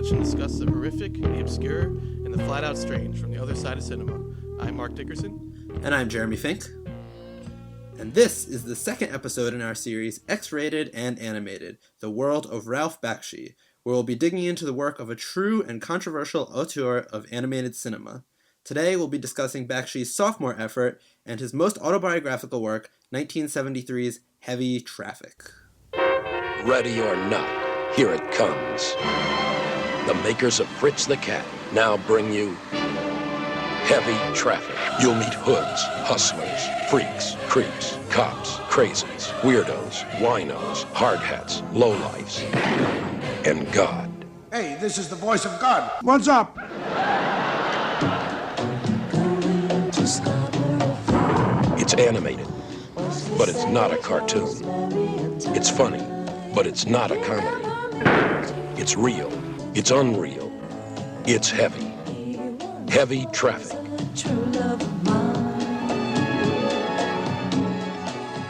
watch and discuss the horrific, the obscure, and the flat-out strange from the other side of cinema. I'm Mark Dickerson. And I'm Jeremy Fink. And this is the second episode in our series, X-Rated and Animated, The World of Ralph Bakshi, where we'll be digging into the work of a true and controversial auteur of animated cinema. Today we'll be discussing Bakshi's sophomore effort and his most autobiographical work, 1973's Heavy Traffic. Ready or not, here it comes. The makers of Fritz the Cat now bring you Heavy Traffic. You'll meet hoods, hustlers, freaks, creeps, cops, crazies, weirdos, winos, hard hats, lowlifes, and God. Hey, this is the voice of God. What's up? It's animated, but it's not a cartoon. It's funny, but it's not a comedy. It's real. It's unreal. It's heavy. Heavy Traffic.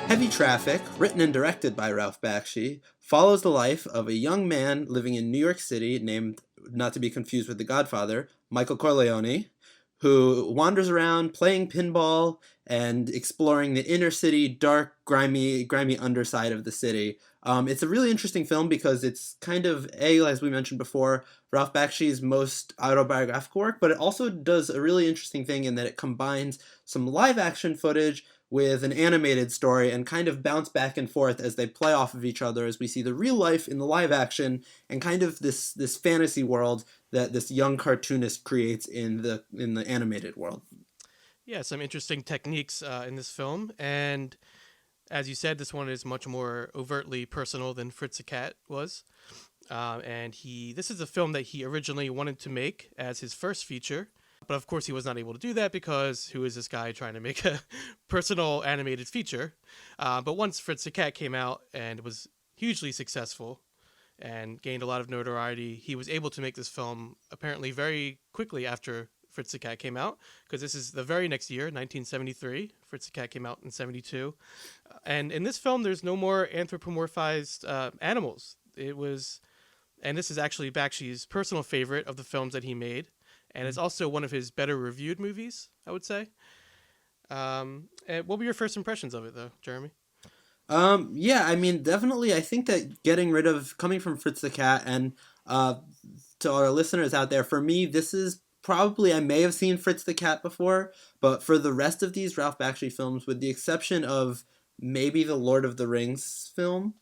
Heavy Traffic, written and directed by Ralph Bakshi, follows the life of a young man living in New York City named, not to be confused with The Godfather, Michael Corleone, who wanders around playing pinball and exploring the inner city, dark, grimy underside of the city. It's a really interesting film because it's kind of, as we mentioned before, Ralph Bakshi's most autobiographical work, but it also does a really interesting thing in that it combines some live action footage with an animated story and kind of bounce back and forth as they play off of each other as we see the real life in the live action and kind of this fantasy world that this young cartoonist creates in the animated world. Yeah, some interesting techniques in this film, and as you said, this one is much more overtly personal than Fritz the Cat was. And this is a film that he originally wanted to make as his first feature, but of course he was not able to do that because who is this guy trying to make a personal animated feature? But once Fritz the Cat came out and was hugely successful and gained a lot of notoriety, he was able to make this film apparently very quickly after Fritz the Cat came out, because this is the very next year, 1973. Fritz the Cat came out in 72. And in this film, there's no more anthropomorphized animals. And this is actually Bakshi's personal favorite of the films that he made. And it's also one of his better reviewed movies, I would say. And what were your first impressions of it, though, Jeremy? Yeah, I mean, definitely, I think that coming from Fritz the Cat, and to our listeners out there, for me, this is probably, I may have seen Fritz the Cat before, but for the rest of these Ralph Bakshi films, with the exception of maybe the Lord of the Rings film,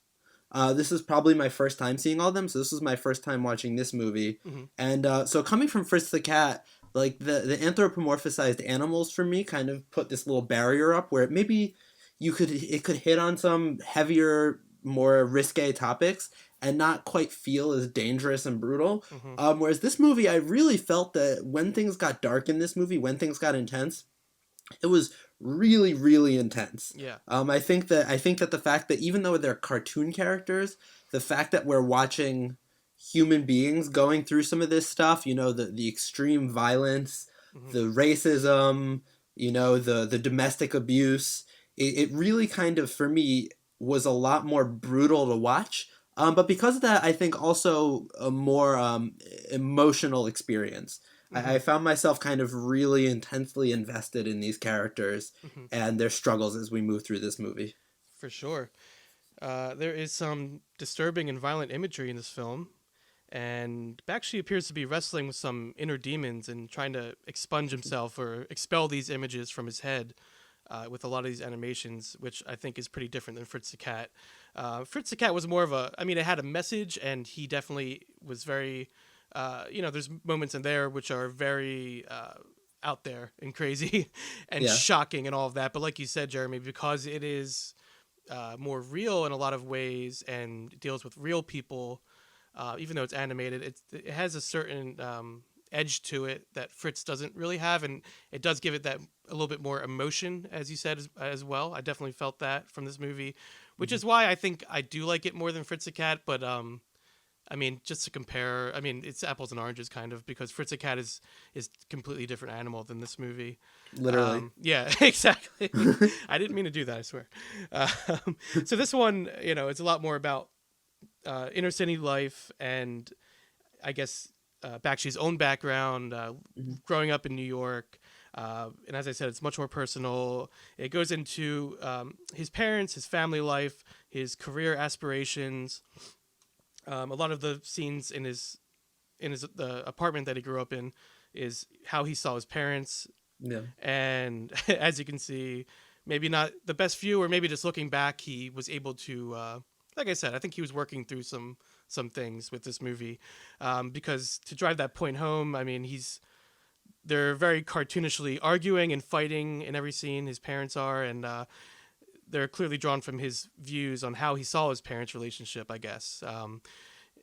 this is probably my first time seeing all of them, so this was my first time watching this movie. Mm-hmm. And so coming from Fritz the Cat, like the anthropomorphized animals for me kind of put this little barrier up where maybe it could hit on some heavier, more risque topics and not quite feel as dangerous and brutal. Mm-hmm. Whereas this movie, I really felt that when things got dark in this movie, when things got intense, it was really, really intense. Yeah. I think that the fact that even though they're cartoon characters, the fact that we're watching human beings going through some of this stuff, the extreme violence, mm-hmm. the racism, the domestic abuse, it really kind of, for me, was a lot more brutal to watch. But because of that, I think also a more emotional experience. Mm-hmm. I found myself kind of really intensely invested in these characters mm-hmm. and their struggles as we move through this movie. For sure. There is some disturbing and violent imagery in this film, and Bakshi appears to be wrestling with some inner demons and trying to expunge himself or expel these images from his head. With a lot of these animations, which I think is pretty different than Fritz the Cat. Fritz the Cat was more of it had a message, and he definitely was very, there's moments in there which are very out there and crazy and shocking and all of that. But like you said, Jeremy, because it is more real in a lot of ways and deals with real people, even though it's animated, it has a certain edge to it that Fritz doesn't really have, and it does give it that a little bit more emotion, as you said, as well. I definitely felt that from this movie, which mm-hmm. is why I think I do like it more than Fritz the Cat. But just to compare, it's apples and oranges kind of, because Fritz the Cat is completely different animal than this movie. Literally. Yeah, exactly. I didn't mean to do that, I swear. So this one, it's a lot more about inner city life, and I guess Bakshi's own background, Mm-hmm. growing up in New York. And as I said, it's much more personal. It goes into his parents, his family life, his career aspirations. A lot of the scenes in his the apartment that he grew up in is how he saw his parents. Yeah. And as you can see, maybe not the best view, or maybe just looking back, he was able to, like I said, I think he was working through some things with this movie, because to drive that point home, I mean, they're very cartoonishly arguing and fighting in every scene. His parents are, and they're clearly drawn from his views on how he saw his parents' relationship, I guess.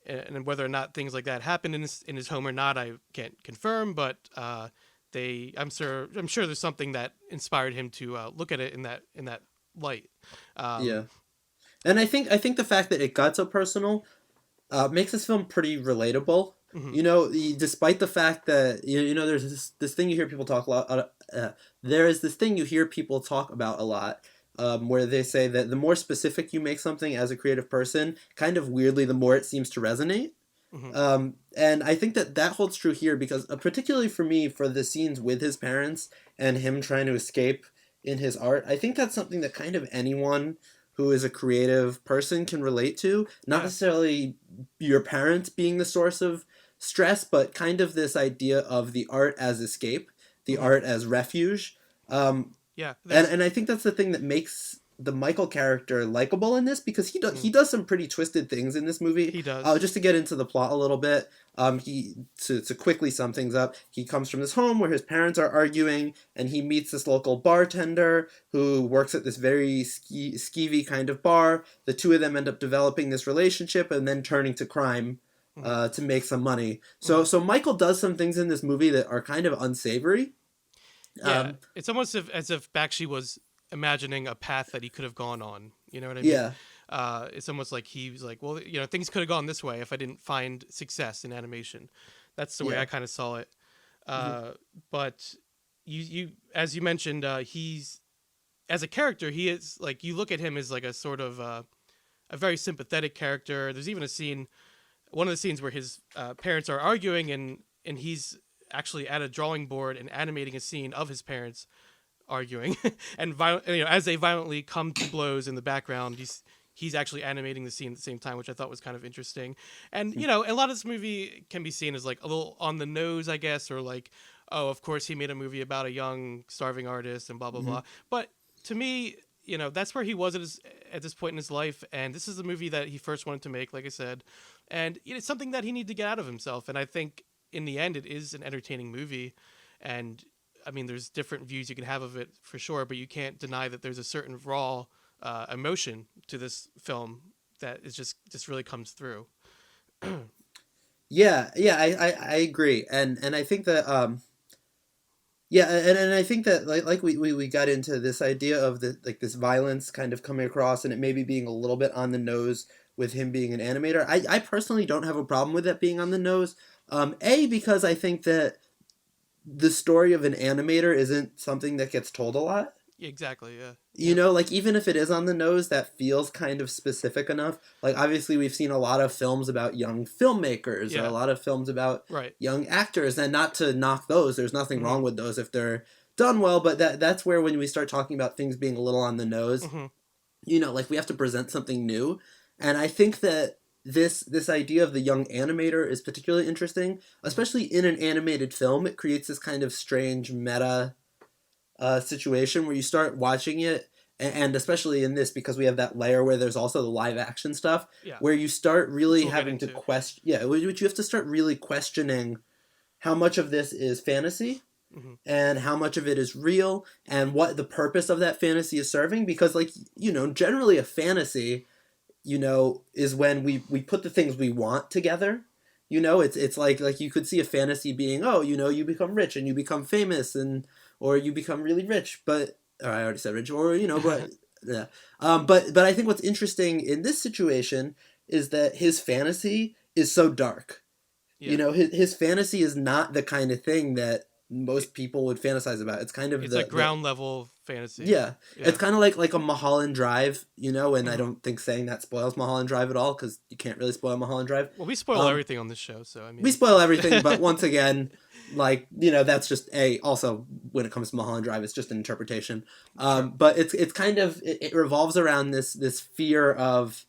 And whether or not things like that happened in his home or not, I can't confirm. But I'm sure there's something that inspired him to look at it in that light. Yeah. And I think the fact that it got so personal makes this film pretty relatable. Mhm. You know, despite the fact that there's this thing you hear people talk a lot. There is this thing you hear people talk about a lot, where they say that the more specific you make something as a creative person, kind of weirdly, the more it seems to resonate. Mhm. And I think that holds true here because, particularly for me, for the scenes with his parents and him trying to escape in his art, I think that's something that kind of anyone who is a creative person can relate to. Not Yeah. necessarily your parents being the source of stress, but kind of this idea of the art as escape, the Mhm. art as refuge. Um, Yeah. and There's. and I think that's the thing that makes the Michael character likable in this because he Mhm. does some pretty twisted things in this movie. He does. Just to get into the plot a little bit, he to quickly sum things up, he comes from this home where his parents are arguing, and he meets this local bartender who works at this very skeevy kind of bar. The two of them end up developing this relationship and then turning to crime. Mhm. To make some money. So Mhm. so Michael does some things in this movie that are kind of unsavory. Yeah. Um, It's almost as if Bakshi was imagining a path that he could have gone on. You know what I mean? yeah. It's almost like he was like, well, things could have gone this way if I didn't find success in animation. That's the way Yeah. I kind of saw it. Mhm. But you as you mentioned, he's as a character, he is like, you look at him as like a sort of a very sympathetic character. There's even one of the scenes where his parents are arguing, and he's actually at a drawing board and animating a scene of his parents arguing, and as they violently come to blows in the background, he's actually animating the scene at the same time, which I thought was kind of interesting. And a lot of this movie can be seen as like a little on the nose, I guess, or like, oh, of course he made a movie about a young starving artist and blah blah Mhm. blah. But to me, that's where he was at this point in his life, and this is the movie that he first wanted to make, like I said, and it's something that he needed to get out of himself. And I think in the end, it is an entertaining movie, and I mean, there's different views you can have of it for sure, but you can't deny that there's a certain raw emotion to this film that is just really comes through. Yeah, I agree, and I think that yeah, and I think that like we got into this idea of the like this violence kind of coming across, and it maybe being a little bit on the nose with him being an animator. I personally don't have a problem with that being on the nose. Because I think that the story of an animator isn't something that gets told a lot. Yeah, exactly. Yeah. Yep. Like even if it is on the nose, that feels kind of specific enough. Like obviously we've seen a lot of films about young filmmakers, a Yeah. lot of films about Right. young actors, and not to knock those. There's nothing Mm-hmm. wrong with those if they're done well, but that's where when we start talking about things being a little on the nose, Mm-hmm. like we have to present something new. And I think that this idea of the young animator is particularly interesting, Mm-hmm. especially in an animated film. It creates this kind of strange meta situation where you start watching it, and especially in this because we have that layer where there's also the live action stuff, Yeah. where you start Which really we'll get having to into. question, yeah, which you have to start really questioning how much of this is fantasy Mm-hmm. and how much of it is real and what the purpose of that fantasy is serving, because like generally a fantasy is when we put the things we want together. It's like you could see a fantasy being, oh, you become rich and you become famous, and or you become really rich, but or I already said rich, or but yeah. But I think what's interesting in this situation is that his fantasy is so dark. Yeah. His fantasy is not the kind of thing that most people would fantasize about. It's kind of It's like ground level fantasy. yeah, Yeah. it's kind of like a Mulholland Drive, you know, and I Mhm. don't think saying that spoils Mulholland Drive at all, because you can't really spoil Mulholland Drive. Well, we spoil everything on this show, so I We mean. spoil everything, but once again, like, you know, that's just also when it comes to Mulholland Drive, it's just an interpretation. Sure. But it's kind of it revolves around this fear of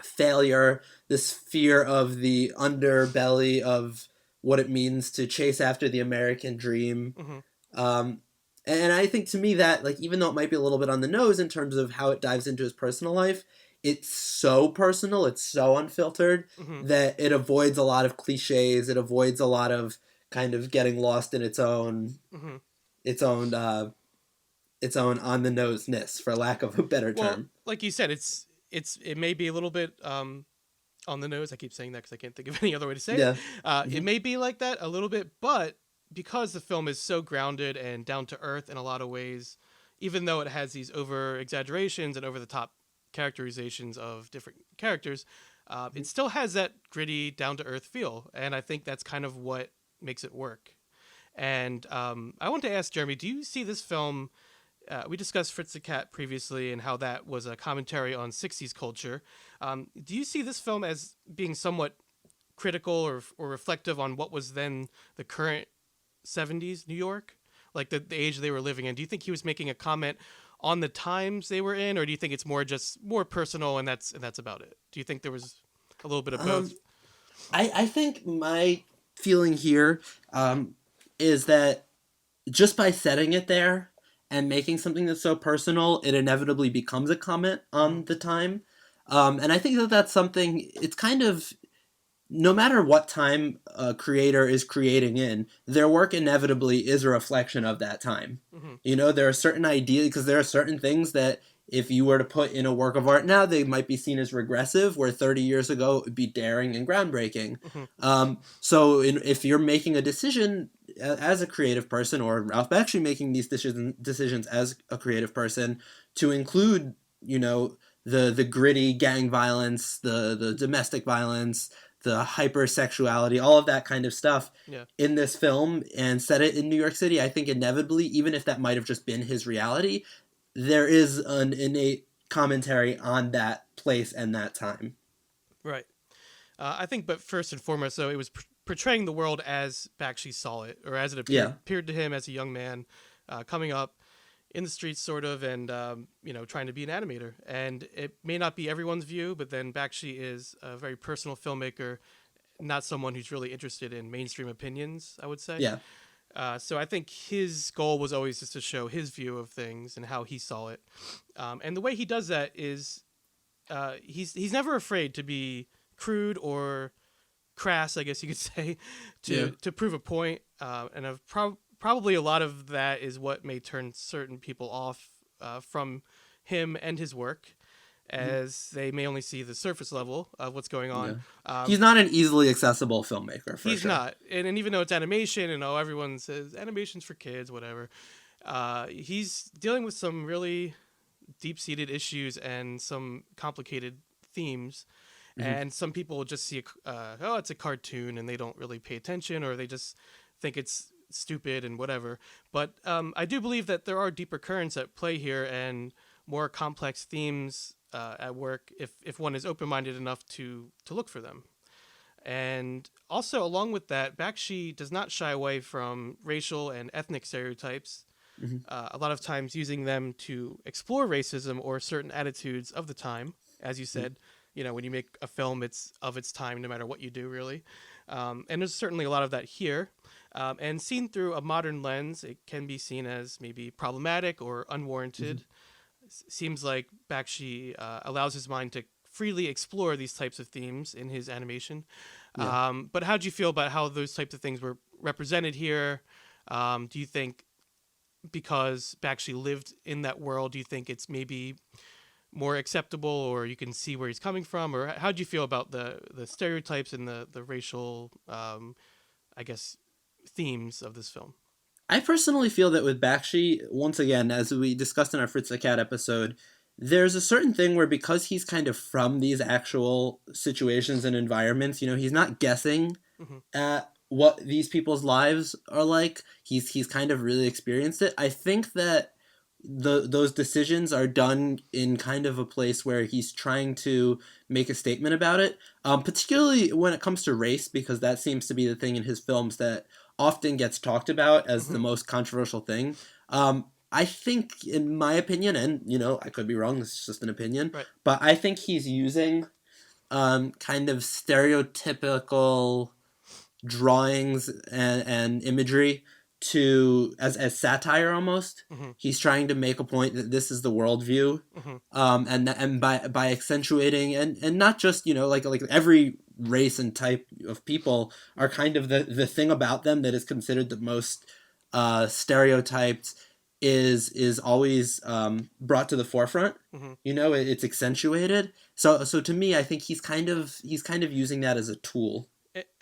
failure, this fear of the underbelly of what it means to chase after the American dream. Hmm. Um, and I think to me that, like, even though it might be a little bit on the nose in terms of how it dives into his personal life, it's so personal, it's so unfiltered Hmm. that it avoids a lot of cliches. It avoids a lot of kind of getting lost in Hmm. its own, its own on the noseness, for lack of a better Well, term. like you said, it may be a little bit on the nose. I keep saying that because I can't think of any other way to say it. Yeah. It Hmm. may be like that a little bit, but because the film is so grounded and down to earth in a lot of ways, even though it has these over exaggerations and over the top characterizations of different characters, it still has that gritty, down to earth feel, and I think that's kind of what makes it work. And I want to ask Jeremy, do you see this film? We discussed Fritz the Cat previously and how that was a commentary on 60s culture. Do you see this film as being somewhat critical or reflective on what was then the current 70s New York? Like the age they were living in? Do you think he was making a comment on the times they were in, or do you think it's more personal and that's about it? Do you think there was a little bit of both? I think my feeling here is that just by setting it there and making something that's so personal, it inevitably becomes a comment Mm-hmm. on the time. And I think that that's something, it's kind of, no matter what time a creator is creating in, their work inevitably is a reflection of that time. Mm-hmm. You know, there are certain ideas, because there are certain things that if you were to put in a work of art now, they might be seen as regressive, where 30 years ago it would be daring and groundbreaking. Mm-hmm. If you're making a decision as a creative person, or Ralph Bakshi making these decisions as a creative person, to include, you know, the gritty gang violence, the domestic violence, the hypersexuality, all of that kind of stuff Yeah. in this film, and set it in New York City, I think inevitably, even if that might have just been his reality, there is an innate commentary on that place and that time. Right. I think, but first and foremost, though, it was portraying the world as Bakshi saw it, or as it Yeah. appeared to him as a young man coming up in the streets, sort of, and trying to be an animator. And it may not be everyone's view, but then Bakshi is a very personal filmmaker, not someone who's really interested in mainstream opinions, I would say. Yeah. So I think his goal was always just to show his view of things and how he saw it. And the way he does that is he's never afraid to be crude or crass, I guess you could say, to prove a point. And probably a lot of that is what may turn certain people off from him and his work, as they may only see the surface level of what's going on. He's not an easily accessible filmmaker, for He's sure. not, and even though it's animation, and everyone says animation's for kids, whatever, he's dealing with some really deep-seated issues and some complicated themes. And some people just see, it's a cartoon, and they don't really pay attention, or they just think it's stupid and whatever. But I do believe that there are deeper currents at play here and more complex themes at work if one is open-minded enough to look for them. And also, along with that, Bakshi does not shy away from racial and ethnic stereotypes, a lot of times using them to explore racism or certain attitudes of the time. As you said, when you make a film, it's of its time, no matter what you do, really. And there's certainly a lot of that here. And seen through a modern lens, it can be seen as maybe problematic or unwarranted. Seems like Bakshi allows his mind to freely explore these types of themes in his animation. But how do you feel about how those types of things were represented here? Do you think because Bakshi lived in that world, do you think it's maybe more acceptable, or you can see where he's coming from? Or how do you feel about the stereotypes and the racial, I guess, themes of this film? I personally feel that with Bakshi, once again, as we discussed in our Fritz the Cat episode, there's a certain thing where, because he's kind of from these actual situations and environments, he's not guessing at what these people's lives are like. He's kind of really experienced it. I think that those decisions are done in kind of a place where he's trying to make a statement about it, particularly when it comes to race, because that seems to be the thing in his films that often gets talked about as the most controversial thing. I think, in my opinion, and I could be wrong, this is just an opinion, Right. but I think he's using kind of stereotypical drawings and imagery to as satire almost. He's trying to make a point that this is the worldview, and by accentuating and not just like every race and type of people are kind of the thing about them that is considered the most stereotyped is always brought to the forefront. It's accentuated. So to me, I think he's kind of using that as a tool.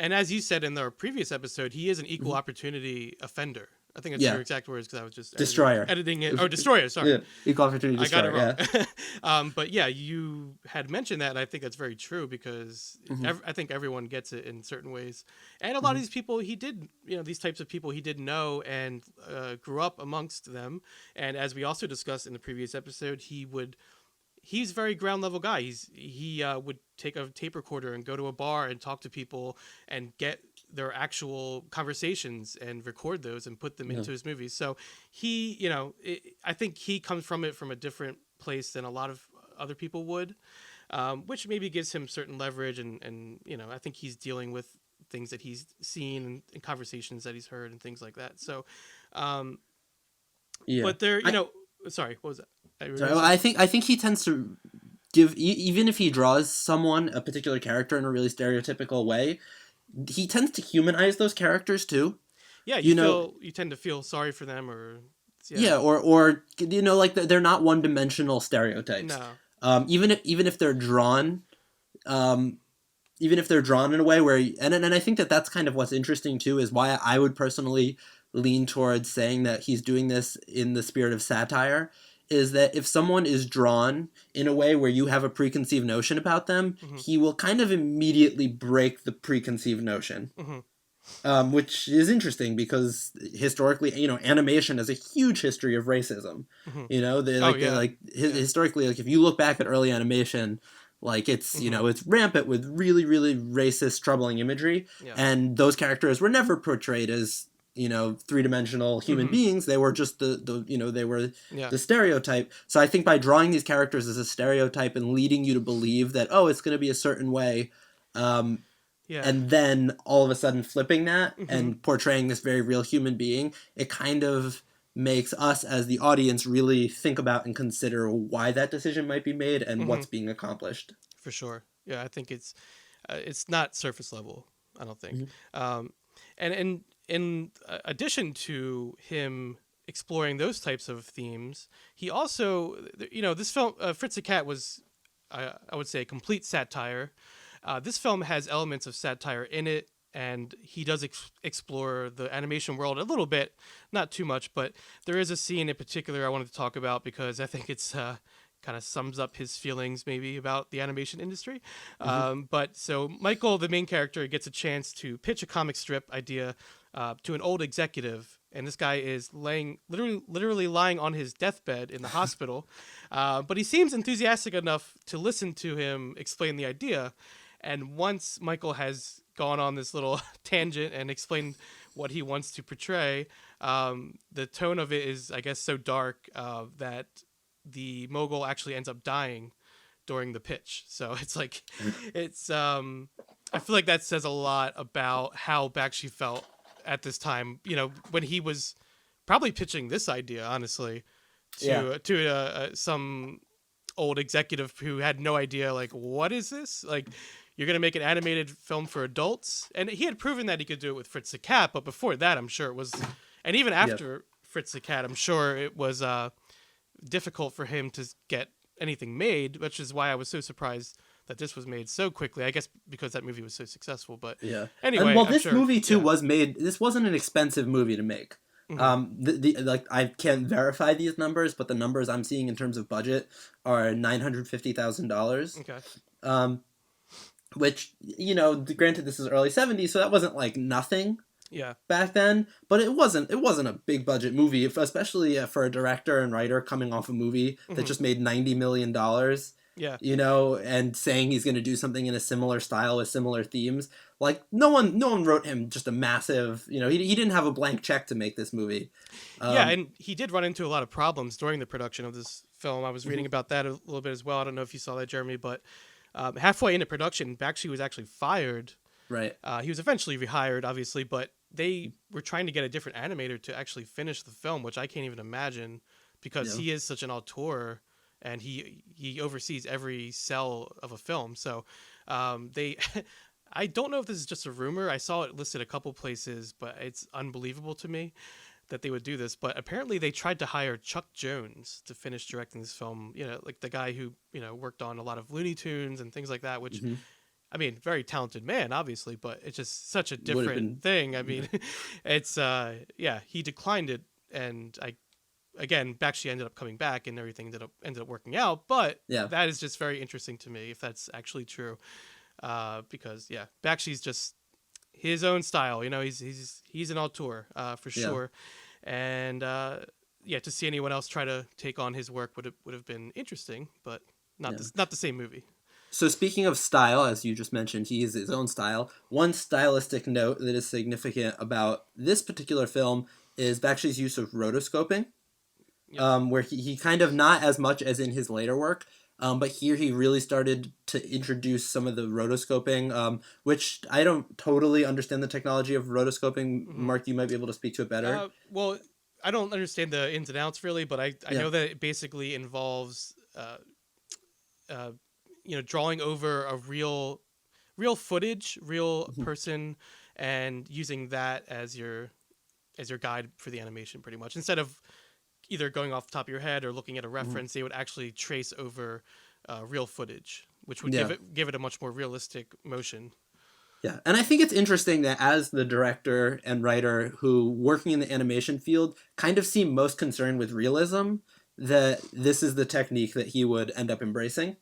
And as you said in our previous episode, he is an equal opportunity offender. I think that's Yeah. your exact words because I was just Destroyer. editing it. Oh, destroyer. Sorry. Yeah, equal opportunity I got destroyer. it wrong. But yeah, you had mentioned that, and I think that's very true because I think everyone gets it in certain ways. And a lot of these people he did, these types of people he did know and grew up amongst them. And as we also discussed in the previous episode, he's a very ground level guy. He would take a tape recorder and go to a bar and talk to people and get their actual conversations and record those and put them into his movies. So I think he comes from it from a different place than a lot of other people would, which maybe gives him certain leverage. And I think he's dealing with things that he's seen and conversations that he's heard and things like that. So, but there, sorry, what was that? Sorry, well, I think he tends to give, even if he draws someone, a particular character, in a really stereotypical way, he tends to humanize those characters too. Yeah, you tend to feel sorry for them, or or like they're not one-dimensional stereotypes. No. Even if they're drawn, even if they're drawn in a way where, and I think that's kind of what's interesting too, is why I would personally lean towards saying that he's doing this in the spirit of satire, is that if someone is drawn in a way where you have a preconceived notion about them, he will kind of immediately break the preconceived notion. Which is interesting because historically, animation has a huge history of racism. Historically, like if you look back at early animation, like it's it's rampant with really, really racist, troubling imagery, and those characters were never portrayed as three-dimensional human beings. They were just the stereotype. So I think by drawing these characters as a stereotype and leading you to believe that it's going to be a certain way, and then all of a sudden flipping that and portraying this very real human being, it kind of makes us as the audience really think about and consider why that decision might be made and what's being accomplished. For sure. Yeah, I think it's not surface level, I don't think. And in addition to him exploring those types of themes, he also, this film, Fritz the Cat, was, I would say, a complete satire. This film has elements of satire in it, and he does explore the animation world a little bit, not too much, but there is a scene in particular I wanted to talk about because I think it's kind of sums up his feelings maybe about the animation industry. But so Michael, the main character, gets a chance to pitch a comic strip idea to an old executive, and this guy is literally lying on his deathbed in the hospital, but he seems enthusiastic enough to listen to him explain the idea. And once Michael has gone on this little tangent and explained what he wants to portray, the tone of it is, I guess, so dark that the mogul actually ends up dying during the pitch. So it's like, I feel like that says a lot about how Bakshi felt at this time, when he was probably pitching this idea, honestly, to some old executive who had no idea, like, what is this? Like, you're going to make an animated film for adults? And he had proven that he could do it with Fritz the Cat, but before that, I'm sure it was, and even after Fritz the Cat, I'm sure it was difficult for him to get anything made, which is why I was so surprised that this was made so quickly. I guess because that movie was so successful. But anyway, and this movie too was made. This wasn't an expensive movie to make. Like I can't verify these numbers, but the numbers I'm seeing in terms of budget are $950,000. Okay. which, granted this is early 70s, so that wasn't like nothing Yeah. back then, but it wasn't a big budget movie, especially for a director and writer coming off a movie that Hmm. just made $90 million, Yeah. and saying he's going to do something in a similar style with similar themes. Like no one wrote him just a massive, he didn't have a blank check to make this movie. Yeah, um, and he did run into a lot of problems during the production of this film. I was reading mhm, about that a little bit as well. I don't know if you saw that, Jeremy, but halfway into production, Bakshi was actually fired. right. He was eventually rehired, obviously, but they were trying to get a different animator to actually finish the film, which I can't even imagine because Yeah. he is such an auteur and he oversees every cell of a film. So they, I don't know if this is just a rumor. I saw it listed a couple places, but it's unbelievable to me that they would do this. But apparently, they tried to hire Chuck Jones to finish directing this film. Like the guy who worked on a lot of Looney Tunes and things like that, which Hmm. I mean, very talented man, obviously, but it's just such a Would have different been. thing. I Yeah. mean, it's yeah, he declined it, and I again, Bakshi ended up coming back, and everything ended up working out. But Yeah. that is just very interesting to me if that's actually true, because yeah, Bakshi's just his own style. He's an auteur for Yeah. sure, and yeah, to see anyone else try to take on his work would have been interesting, but Yeah. not the same movie. So speaking of style, as you just mentioned, he has his own style. One stylistic note that is significant about this particular film is Bakshi's use of rotoscoping, Yep. where he kind of, not as much as in his later work, but here he really started to introduce some of the rotoscoping, which I don't totally understand the technology of rotoscoping. Hmm. Mark, you might be able to speak to it better. Well, I don't understand the ins and outs really, but I Yeah. know that it basically involves uh, drawing over a real footage, real Mhm. person, and using that as your guide for the animation, pretty much. Instead of either going off the top of your head or looking at a Mhm. reference, they would actually trace over real footage, which would Yeah. give it a much more realistic motion. Yeah, and I think it's interesting that as the director and writer who working in the animation field kind of seem most concerned with realism, that this is the technique that he would end up embracing.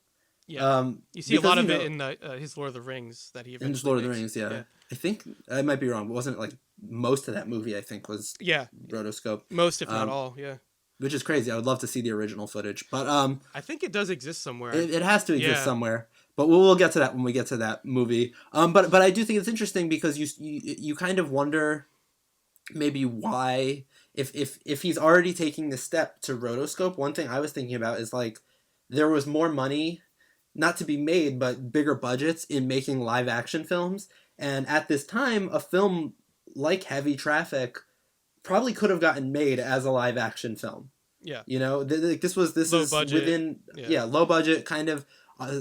Yeah, you see a Because lot of it in his Lord of the Rings that he in just eventually Lord of the makes. Rings, yeah, Yeah, I think I might be wrong, but wasn't it like most of that movie? I think was yeah, rotoscope, most if not um, all. Yeah. which is crazy. I would love to see the original footage, but I think it does exist somewhere. it has to exist Yeah, somewhere. But we'll get to that when we get to that movie. But I do think it's interesting because you kind of wonder maybe why, if he's already taking the step to rotoscope. One thing I was thinking about is like there was more money not to be made, but bigger budgets in making live action films, and at this time a film like Heavy Traffic probably could have gotten made as a live action film. yeah. This Low is budget. within, Yeah, yeah, low budget, kind of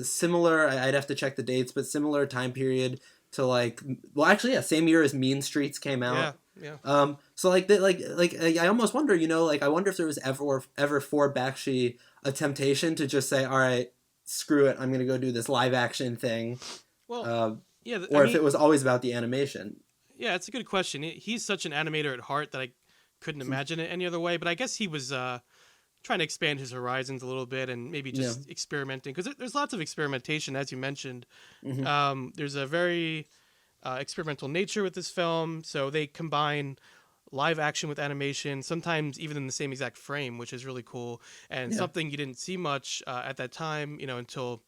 similar. I'd have to check the dates, but similar time period to, like, well, actually, yeah, same year as Mean Streets came yeah, out. yeah. So I almost wonder, like I wonder if there was ever for Bakshi a temptation to just say, all right, screw it, I'm gonna go do this live action thing, Well, uh, yeah. I or if mean, it was always about the animation. yeah. It's a good question. He's such an animator at heart that I couldn't imagine it any other way. But I guess he was trying to expand his horizons a little bit and maybe Yeah. just experimenting because there's lots of experimentation, as you mentioned. Hmm. There's a very experimental nature with this film, so they combine live action with animation, sometimes even in the same exact frame, which is really cool and Yeah. something you didn't see much at that time. Until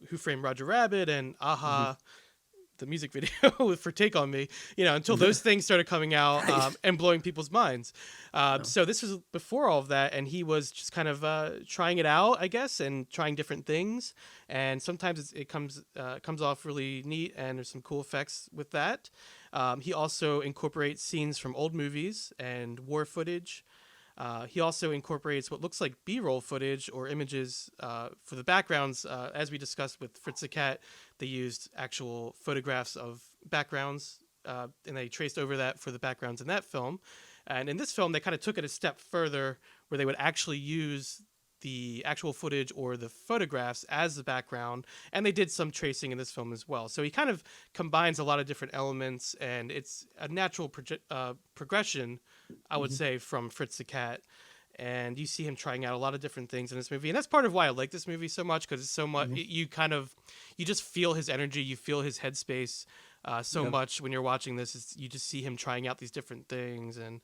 Who Framed Roger Rabbit and Hmm. Aha, the music video for Take on Me, until those things started coming out Right. and blowing people's minds. Yeah. So this was before all of that, and he was just kind of trying it out, I guess, and trying different things. And sometimes it comes off really neat, and there's some cool effects with that. He also incorporates scenes from old movies and war footage. He also incorporates what looks like B-roll footage or images for the backgrounds. As we discussed with Fritz the Cat, they used actual photographs of backgrounds, and they traced over that for the backgrounds in that film. And in this film, they kind of took it a step further, where they would actually use the actual footage or the photographs as the background, and they did some tracing in this film as well. So he kind of combines a lot of different elements, and it's a natural progression, I would say, from Fritz the Cat. and you see him trying out a lot of different things in this movie, and that's part of why I like this movie so much, because it's so much you just feel his energy, you feel his headspace so much when you're watching this. You just see him trying out these different things, and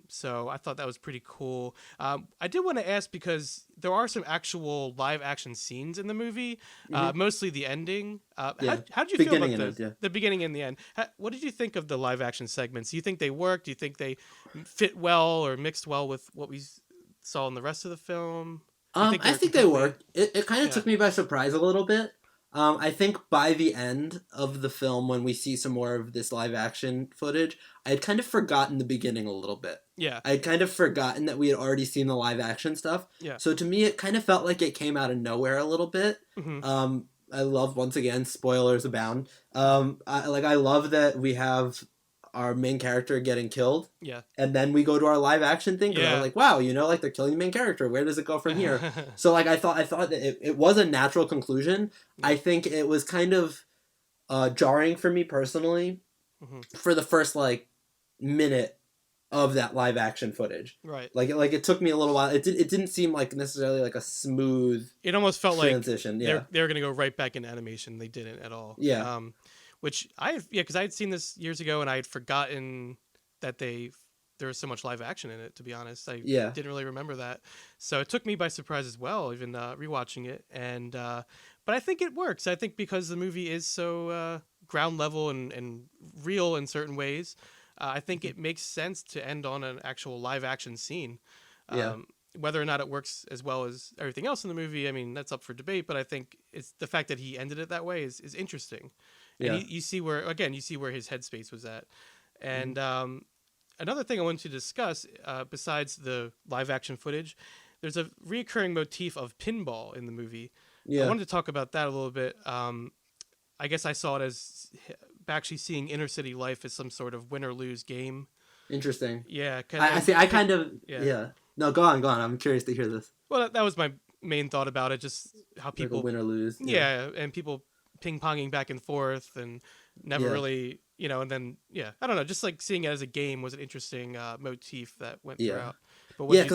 so I thought that was pretty cool. I did want to ask, because there are some actual live action scenes in the movie, mostly the ending. How did you feel about the beginning and the end? What did you think of the live action segments? Do you think they worked? Do you think they fit well or mixed well with what we saw in the rest of the film? I think they worked. It kind of took me by surprise a little bit. I think by the end of the film, when we see some more of this live action footage, I had kind of forgotten the beginning a little bit. Yeah. I had kind of forgotten that we had already seen the live action stuff. Yeah. So to me, it kind of felt like it came out of nowhere a little bit. I love, once again, spoilers abound. I love that we have our main character getting killed. Yeah. And then we go to our live action thing. Yeah. I'm like, wow, like they're killing the main character. Where does it go from here? So like I thought that it was a natural conclusion. Yeah. I think it was kind of jarring for me personally for the first like minute of that live action footage. Right. Like it took me a little while. It didn't seem like necessarily like a smooth. It almost felt transition. Like they were gonna go right back into animation. They didn't at all. Yeah. Which because I had seen this years ago and I had forgotten that there was so much live action in it. To be honest, I didn't really remember that, so it took me by surprise as well. Even rewatching it, and but I think it works. I think because the movie is so ground level and real in certain ways, I think it makes sense to end on an actual live action scene. Whether or not it works as well as everything else in the movie, I mean, that's up for debate. But I think it's the fact that he ended it that way is interesting. And you see where his headspace was at. And another thing I wanted to discuss, besides the live action footage, there's a reoccurring motif of pinball in the movie. Yeah. I wanted to talk about that a little bit. I guess I saw it as Bakshi seeing inner city life as some sort of win or lose game. Interesting. Yeah. Yeah. No, go on. I'm curious to hear this. Well, that was my main thought about it, just how people... Like a win or lose. Yeah, and people ping-ponging back and forth and never really, and then, I don't know, just like seeing it as a game was an interesting motif that went throughout. But because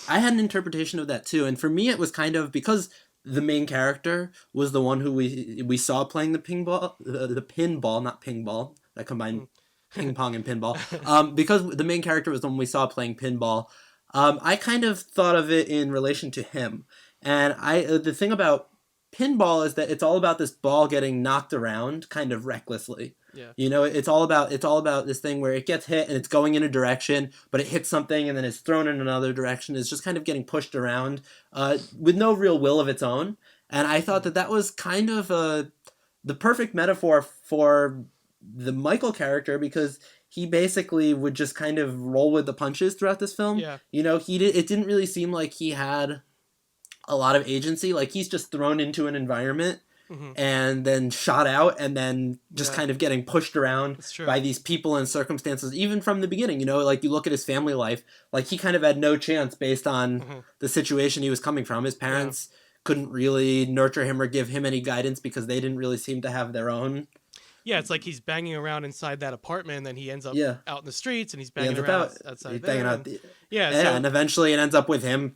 I had an interpretation of that too, and for me it was kind of because the main character was the one who we saw playing the pinball, not pinball, that combined ping pong and pinball. Because the main character was the one we saw playing pinball, I kind of thought of it in relation to him. And the thing about pinball is that it's all about this ball getting knocked around kind of recklessly. Yeah. It's all about this thing where it gets hit and it's going in a direction, but it hits something and then it's thrown in another direction. It's just kind of getting pushed around with no real will of its own. And I thought that was kind of the perfect metaphor for the Michael character, because he basically would just kind of roll with the punches throughout this film. Yeah. It didn't really seem like he had a lot of agency. Like, he's just thrown into an environment and then shot out and then just kind of getting pushed around by these people and circumstances, even from the beginning. Like, you look at his family life, like, he kind of had no chance based on the situation he was coming from. His parents couldn't really nurture him or give him any guidance because they didn't really seem to have their own. Yeah, it's like he's banging around inside that apartment, and then he ends up out in the streets, and he's banging around outside there. And eventually it ends up with him,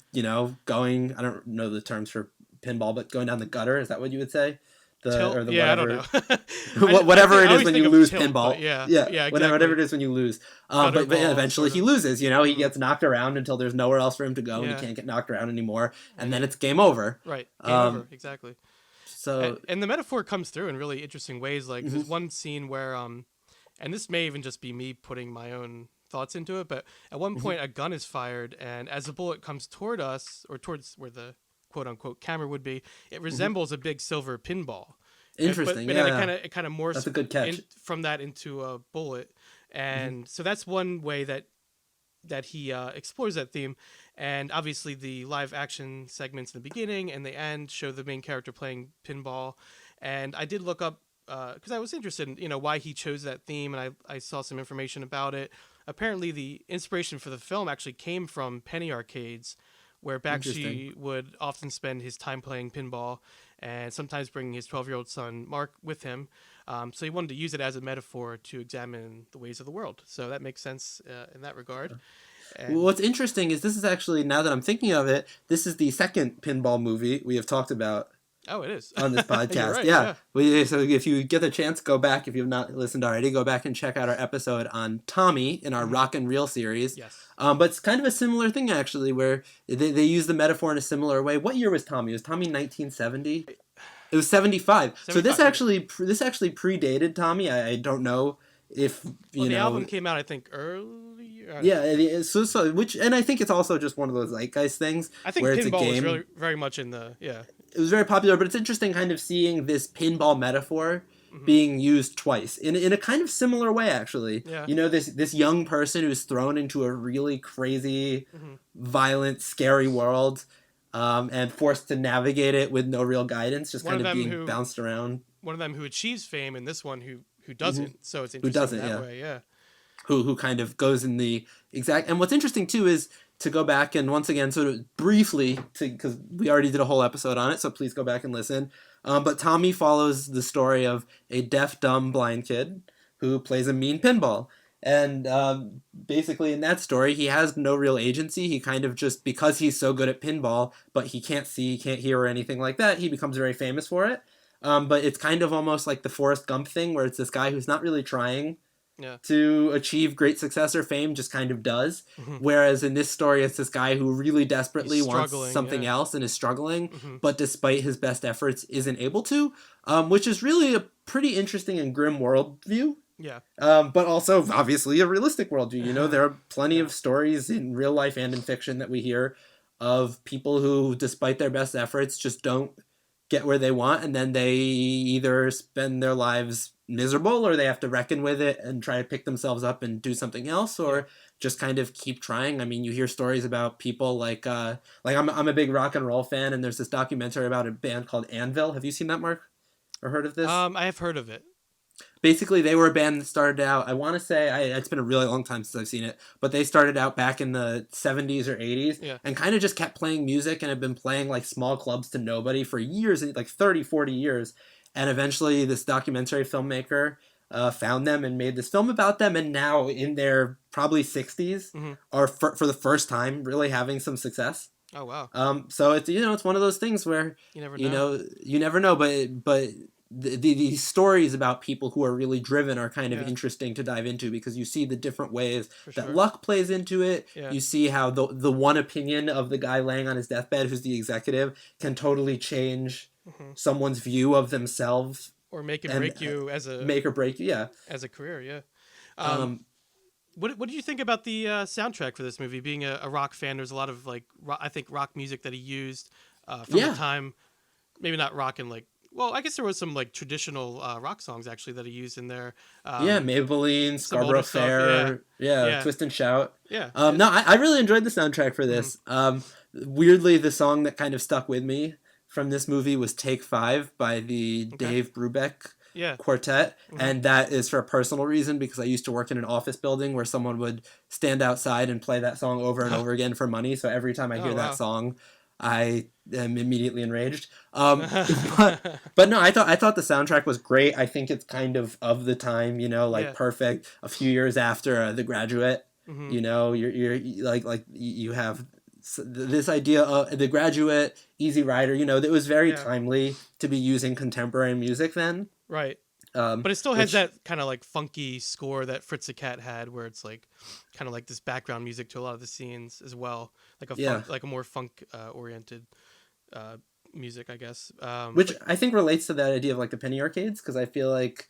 going, I don't know the terms for pinball, but going down the gutter. Is that what you would say? Whatever. I don't know. Whatever it is when you lose pinball. Exactly. Whatever it is when you lose. But eventually he loses, he gets knocked around until there's nowhere else for him to go, and he can't get knocked around anymore, and then it's game over. Right. Game over, exactly. So and the metaphor comes through in really interesting ways. Like, there's one scene where, and this may even just be me putting my own thoughts into it, but at one point a gun is fired, and as the bullet comes toward us, or towards where the quote-unquote camera would be, it resembles a big silver pinball. Interesting. But it kind of morphs. That's a good catch. From that into a bullet, and so that's one way that he explores that theme. And obviously the live action segments in the beginning and the end show the main character playing pinball. And I did look up, because I was interested in, why he chose that theme, and I saw some information about it. Apparently the inspiration for the film actually came from penny arcades, where Bakshi would often spend his time playing pinball and sometimes bringing his 12-year-old son, Mark, with him. So he wanted to use it as a metaphor to examine the ways of the world. So that makes sense in that regard. And What's interesting is this is actually, now that I'm thinking of it, this is the second pinball movie we have talked about oh, it is. on this You're podcast. right. Yeah. Yeah. So if you get the chance, go back. If you've not listened already, go back and check out our episode on Tommy in our Rock and Reel series. Yes. But it's kind of a similar thing, actually, where they use the metaphor in a similar way. What year was Tommy? Was Tommy 1970? It was 75. So 75, yeah. this actually predated Tommy. I don't know if, Well, you the know. album came out, I think, early. Yeah, it is. So which, and I think it's also just one of those zeitgeist things I think where it's a pinball was game. really very much in the It was very popular, but it's interesting kind of seeing this pinball metaphor being used twice in a kind of similar way, actually. Yeah. You know, this young person who's thrown into a really crazy, violent, scary world, and forced to navigate it with no real guidance, just One kind of of them being who- bounced around. one of them who achieves fame, and this one who doesn't. So it's Who interesting doesn't, that yeah. way. Yeah. Who kind of goes in the exact. And what's interesting too is to go back and once again sort of briefly, because we already did a whole episode on it, so please go back and listen. But Tommy follows the story of a deaf, dumb, blind kid who plays a mean pinball. And basically in that story, he has no real agency. He kind of just, because he's so good at pinball, but he can't see, can't hear or anything like that, he becomes very famous for it. But it's kind of almost like the Forrest Gump thing, where it's this guy who's not really trying Yeah. to achieve great success or fame, just kind of does. Whereas in this story, it's this guy who really desperately He's wants struggling, something yeah. else and is struggling, but despite his best efforts, isn't able to, which is really a pretty interesting and grim worldview. Yeah. But also, obviously, a realistic worldview. You know, there are plenty of stories in real life and in fiction that we hear of people who, despite their best efforts, just don't get where they want, and then they either spend their lives miserable or they have to reckon with it and try to pick themselves up and do something else, or just kind of keep trying. I mean, you hear stories about people like I'm a big rock and roll fan, and there's this documentary about a band called Anvil. Have you seen that, Mark? Or heard of this? I have heard of it. Basically, they were a band that started out, I want to say, it's been a really long time since I've seen it, but they started out back in the 70s or 80s Yeah. and kind of just kept playing music and have been playing like small clubs to nobody for years, like 30, 40 years. And eventually this documentary filmmaker found them and made this film about them, and now in their probably 60s are for the first time really having some success. Oh wow. So it's, you know, it's one of those things where You never you know. know, you never know, but the stories about people who are really driven are kind of Yeah. interesting to dive into, because you see the different ways that sure. luck plays into it. Yeah. You see how the one opinion of the guy laying on his deathbed, who's the executive, can totally change someone's view of themselves, Or make and and break you as a make or break you. Yeah. as a career. Yeah. Um, What did you think about the soundtrack for this movie? Being a rock fan, there's a lot of like I think rock music that he used from Yeah. the time. Maybe not rock and like. Well, I guess there was some like traditional rock songs actually that he used in there. yeah, Maybelline, some Scarborough older stuff, Fair, yeah, Yeah. Twist and Shout. Yeah. No, I really enjoyed the soundtrack for this. Weirdly, the song that kind of stuck with me from this movie was Take 5 by the Dave Brubeck Yeah. Quartet. And that is for a personal reason, because I used to work in an office building where someone would stand outside and play that song over and over again for money. So every time I hear wow. that song, I am immediately enraged. But no, I thought the soundtrack was great. I think it's kind of the time, you know, like Yeah. perfect. A few years after The Graduate, you know, you're like you have this idea of The Graduate, Easy Rider. You know, that was very Yeah. timely to be using contemporary music then. Right. But it still has which- that kind of like funky score that Fritz the Cat had, where it's like kind of like this background music to a lot of the scenes as well, like like a more funk oriented music, I guess. Which I think relates to that idea of like the penny arcades, because I feel like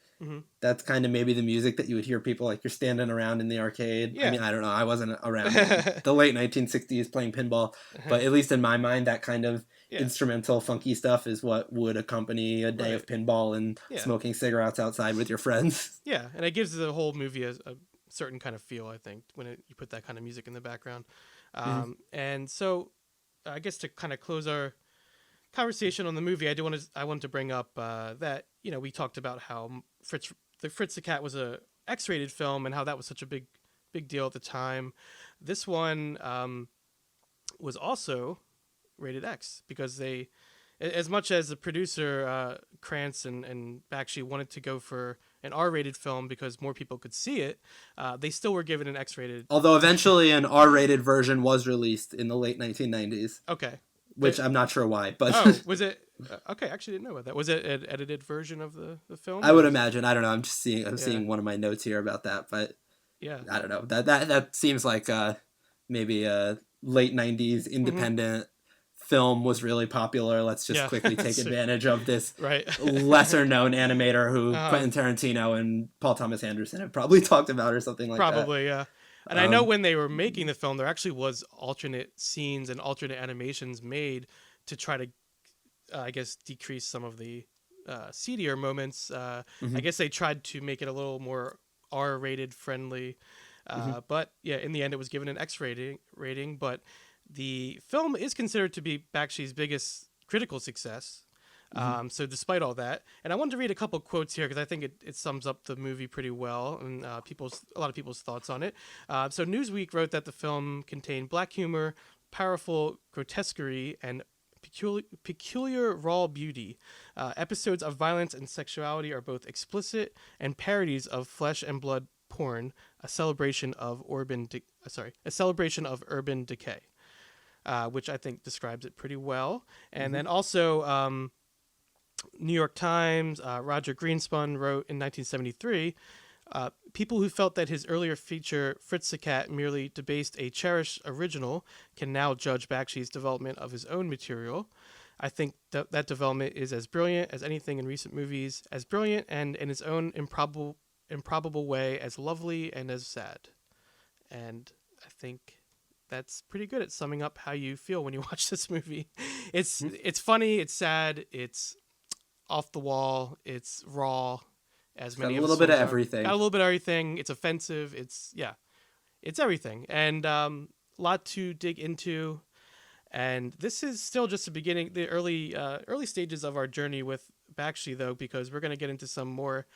that's kind of maybe the music that you would hear people like you're standing around in the arcade. Yeah. I mean, I don't know. I wasn't around in the late 1960s playing pinball, but at least in my mind, that kind of instrumental funky stuff is what would accompany a day of pinball and smoking cigarettes outside with your friends. Yeah, and it gives the whole movie a certain kind of feel, I think, when you put that kind of music in the background. And so, I guess to kind of close our conversation on the movie, I wanted to bring up that, you know, we talked about how Fritz the Cat was a X-rated film and how that was such a big deal at the time. This one was also rated X, because they, as much as the producer Krantz and Bakshi wanted to go for an R-rated film because more people could see it, they still were given an X-rated. Although eventually an R-rated version was released in the late 1990s, Okay. which I'm not sure why, but Oh, was it? Okay, I actually didn't know about that. Was it an edited version of the film? I would was it- imagine. I don't know. I'm seeing one of my notes here about that, but Yeah. I don't know. That seems like maybe a late 90s independent film was really popular. Let's just Yeah. quickly take advantage of this Right. lesser known animator who Uh-huh. Quentin Tarantino and Paul Thomas Anderson have probably talked about or something like that. Probably, yeah. And I know when they were making the film, there actually was alternate scenes and alternate animations made to try to, I guess, decrease some of the seedier moments. I guess they tried to make it a little more R-rated friendly. But yeah, in the end, it was given an X rating. But the film is considered to be Bakshi's biggest critical success. So despite all that, and I wanted to read a couple quotes here because I think it sums up the movie pretty well and a lot of people's thoughts on it. So Newsweek wrote that the film contained black humor, powerful grotesquerie, and peculiar raw beauty. Episodes of violence and sexuality are both explicit and parodies of flesh and blood porn, a celebration of urban decay, which I think describes it pretty well. And then also, New York Times, Roger Greenspun wrote in 1973, people who felt that his earlier feature, Fritz the Cat, merely debased a cherished original can now judge Bakshi's development of his own material. I think that development is as brilliant as anything in recent movies, as brilliant and in its own improbable way, as lovely and as sad. And I think that's pretty good at summing up how you feel when you watch this movie. It's funny, it's sad, it's off the wall, it's raw, as many a little bit of films are. everything. Got a little bit of everything. It's offensive. It's everything, and a lot to dig into. And this is still just the beginning, the early stages of our journey with Bakshi, though, because we're going to get into some more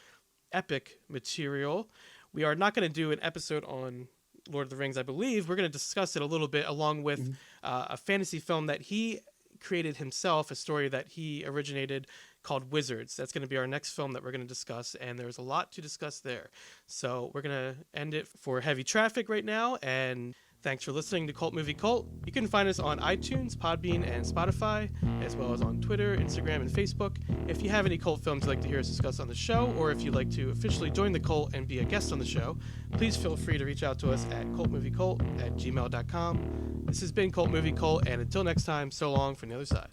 epic material. We are not going to do an episode on Lord of the Rings, I believe. We're going to discuss it a little bit along with a fantasy film that he created himself, a story that he originated called Wizards. That's going to be our next film that we're going to discuss, and there's a lot to discuss there. So we're going to end it for Heavy Traffic right now, and thanks for listening to Cult Movie Cult. You can find us on iTunes, Podbean, and Spotify, as well as on Twitter, Instagram, and Facebook. If you have any cult films you'd like to hear us discuss on the show, or if you'd like to officially join the cult and be a guest on the show, please feel free to reach out to us at cultmoviecult@gmail.com. This has been Cult Movie Cult, and until next time, so long from the other side.